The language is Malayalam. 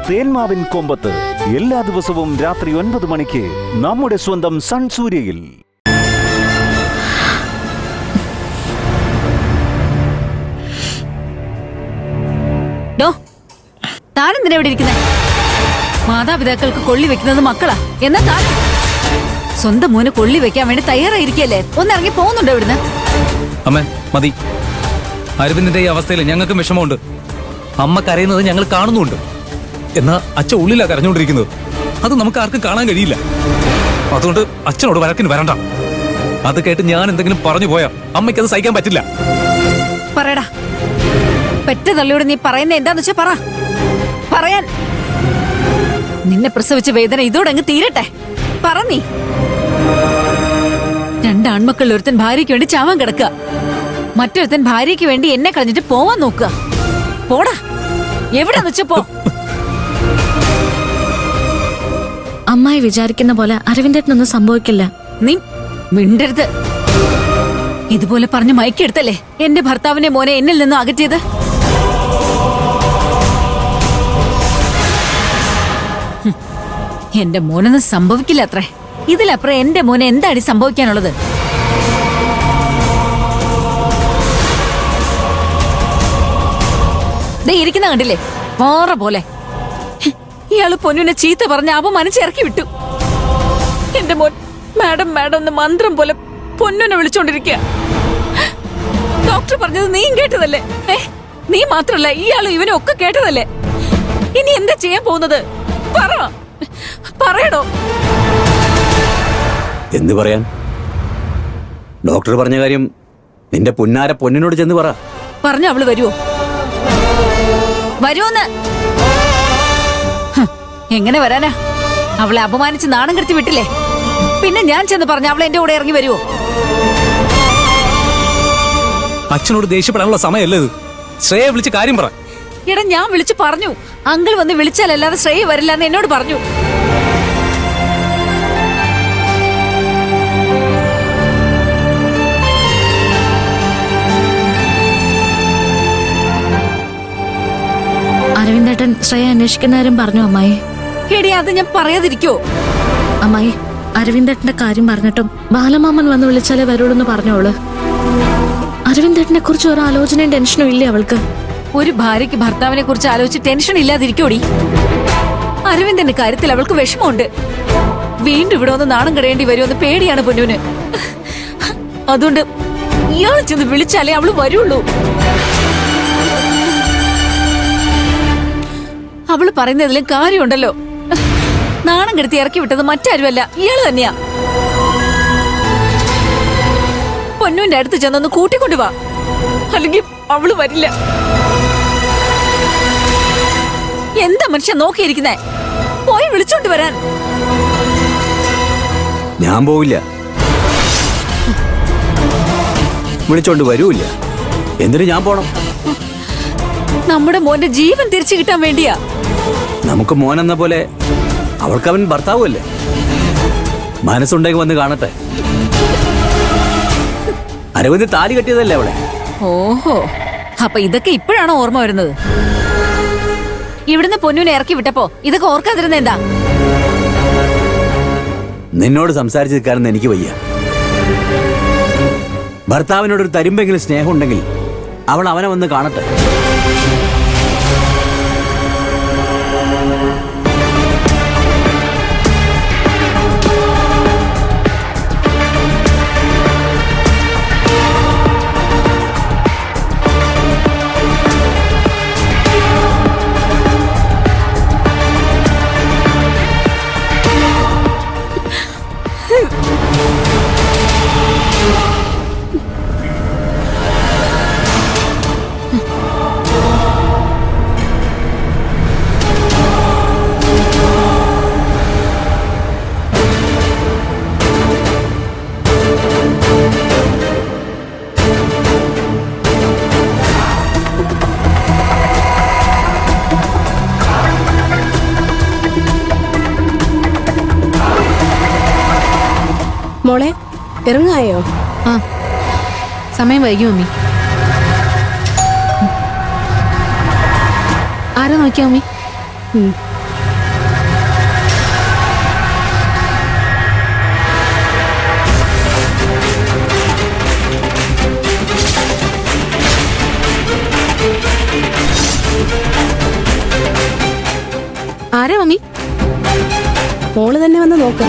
തേന്മാവിൻ കൊമ്പത്ത് എല്ലാ ദിവസവും രാത്രി 9 മണിക്ക് നമ്മുടെ സ്വന്തം സൺ സൂര്യയിൽ. താനെന്തിനാ ഇവിടെ ഇരിക്കുന്നത്? മാതാപിതാക്കൾക്ക് കൊള്ളി വെക്കുന്നത് മക്കളാ. എന്നാ താൻ സ്വന്തം മോന് കൊള്ളി വെക്കാൻ വേണ്ടി തയ്യാറായിരിക്കല്ലേ? ഒന്നിറങ്ങി പോകുന്നുണ്ടോ ഇവിടുന്ന്? അമ്മേ മതി. അരവിന്ദിന്റെ ഈ അവസ്ഥയിൽ ഞങ്ങൾക്കും വിഷമമുണ്ട്. അമ്മ കരയുന്നത് ഞങ്ങൾ കാണുന്നുണ്ട്. എന്നാ അച്ഛൻ ഉള്ളിലാ കരഞ്ഞുകൊണ്ടിരിക്കുന്നത്. അത് നമുക്ക് ആർക്കും കാണാൻ കഴിയില്ല. അതുകൊണ്ട് അച്ഛനോട് വഴക്കിന് വരണ്ട. അത് കേട്ട് ഞാൻ എന്തെങ്കിലും പറഞ്ഞു പോയാ അമ്മയ്ക്ക് അത് സഹിക്കാൻ പറ്റില്ല. പറയടാ, പെറ്റ തള്ളിയോട് നീ പറയുന്ന എന്താന്ന് വെച്ചാ പറ. പറയാൻ നിന്നെ പ്രസവിച്ച വേദന ഇതോടെ അങ്ങ് തീരട്ടെ. പറ നീ. 2 ആൺമക്കളിൽ ഒരുത്തൻ ഭാര്യയ്ക്ക് വേണ്ടി ചാവാൻ കിടക്കുക, മറ്റൊരുത്തൻ ഭാര്യയ്ക്ക് വേണ്ടി എന്നെ കളഞ്ഞിട്ട് പോവാൻ നോക്കുക. പോടാ, എവിടെന്ന് വെച്ചാ പോ. അമ്മായി വിചാരിക്കുന്ന പോലെ അരവിന്ദേട്ടനൊന്നും സംഭവിക്കില്ല. നീ മിണ്ടരുത്. ഇതുപോലെ പറഞ്ഞ് മയക്കെടുത്തല്ലേ എന്റെ ഭർത്താവിനെ മോനെ എന്നിൽ നിന്നും അകറ്റിയത്. എന്റെ മോനൊന്നും സംഭവിക്കില്ല അത്രേ. ഇതിലപ്പുറം എന്റെ മോനെ എന്താണ് സംഭവിക്കാനുള്ളത്? ഇരിക്കുന്ന കണ്ടില്ലേ, പാറ പോലെ. ഇയാള് പൊന്നുവിനെ ചീത്ത പറഞ്ഞ് അപമാനിച്ചിറക്കി വിട്ടു. എന്റെ മോൻ മാഡം മാഡം എന്ന് മന്ത്രം പോലെ പൊന്നുനെ വിളിച്ചോണ്ടിരിക്കുക. ഡോക്ടർ പറഞ്ഞത് നീയും കേട്ടതല്ലേ? നീ മാത്രല്ല, ഇയാളും ഇവനും ഒക്കെ കേട്ടതല്ലേ? ഇനി എന്താ ചെയ്യാൻ പോകുന്നത്? പറയടോ. എന്ത് പറയാൻ? ഡോക്ടർ പറഞ്ഞ കാര്യം നിന്റെ പൊന്നാര പൊന്നിനോട് ചെന്ന് പറ. പറഞ്ഞ അവള് വരുവോ? വരുവോന്ന്? എങ്ങനെ വരാനാ? അവളെ അപമാനിച്ച് നാണം കെടുത്തി വിട്ടില്ലേ? പിന്നെ ഞാൻ ചെന്ന് പറഞ്ഞ അവളെ എന്റെ കൂടെ ഇറങ്ങി വരുവോ? അച്ഛനോട് ദേഷ്യപ്പെടാനുള്ള സമയമല്ലേ ഇത്. ശ്രേയ വിളിച്ച് കാര്യം പറ. എടാ, ഞാൻ വിളിച്ചു പറഞ്ഞു. അങ്കിൾ വന്ന് വിളിച്ചാലല്ലാതെ ശ്രേയ വരില്ല എന്ന് എന്നോട് പറഞ്ഞു. അരവിന്ദേട്ടൻ ശ്രേയ അന്വേഷിക്കുന്നവരും പറഞ്ഞു അമ്മായി. എടി, അത് ഞാൻ പറയാതിരിക്കോ? അമ്മായി, അരവിന്ദേട്ടന്റെ കാര്യം പറഞ്ഞിട്ടും ബാലമാമൻ വന്ന് വിളിച്ചാലേ വരുള്ളൂന്ന് പറഞ്ഞോള്. അരവിന്ദേട്ടനെ കുറിച്ച് ഒരു ആലോചനയും ടെൻഷനും ഇല്ലേ അവൾക്ക്? ഒരു ഭാര്യയ്ക്ക് ഭർത്താവിനെ കുറിച്ച് ആലോചിച്ച് ടെൻഷൻ ഇല്ലാതിരിക്കോടി? അരവിന്ദന്റെ കാര്യത്തിൽ അവൾക്ക് വിഷമമുണ്ട്. വീണ്ടും ഇവിടെ ഒന്ന് നാണം കടയേണ്ടി വരുമെന്ന് പേടിയാണ് പൊന്നുവിന്. അതുകൊണ്ട് ഇയാൾ ചെന്ന് വിളിച്ചാലേ അവള് വരുള്ളൂ. അവള് പറയുന്നതിലും കാര്യമുണ്ടല്ലോ. നാണം കെടുത്തി ഇറക്കി വിട്ടത് മറ്റാരുമല്ല, ഇയാള് തന്നെയാ. പൊന്നുവിന്റെ അടുത്ത് ചെന്നൊന്ന് കൂട്ടിക്കൊണ്ടുവാ, അല്ലെങ്കിൽ അവള് വരില്ല. എന്താ മനുഷ്യൻ നോക്കിയിരിക്കുന്നേ? പോയി വിളിച്ചോണ്ട് വരാൻ. ഞാൻ പോവില്ല. വിളിച്ചോണ്ട് വരൂല്ല. എന്തിനു ഞാൻ പോണം? നമ്മുടെ മോന്റെ ജീവൻ തിരിച്ചു കിട്ടാൻ വേണ്ടിയാ. നമുക്ക് മോനെന്ന പോലെ അവൾക്കവൻ ഭർത്താവുമല്ലേ. മനസ്സുണ്ടെങ്കിൽ വന്ന് കാണട്ടെ. അരവിന്ദ് താലി കെട്ടിയതല്ലേ അവളെ. ഓഹോ, അപ്പൊ ഇതൊക്കെ ഇപ്പോഴാണോ ഓർമ്മ വരുന്നത്? ഇവിടുന്ന് പൊന്നുവിനെ ഇറക്കി വിട്ടപ്പോ ഇതൊക്കെ ഓർക്കാതിരുന്ന എന്താ? നിന്നോട് സംസാരിച്ച് നിൽക്കാനെന്ന് എനിക്ക് വയ്യ. ഭർത്താവിനോടൊരു തരുമ്പെങ്കിലും സ്നേഹം ഉണ്ടെങ്കിൽ അവൾ അവനെ വന്ന് കാണട്ടെ. മോളെ, ഇറങ്ങായോ? ആ, സമയം വൈകിയോ അമ്മി? ആരാ നോക്കിയോ അമ്മി? ആരാ മമ്മി? മോള് തന്നെ വന്ന് നോക്ക്.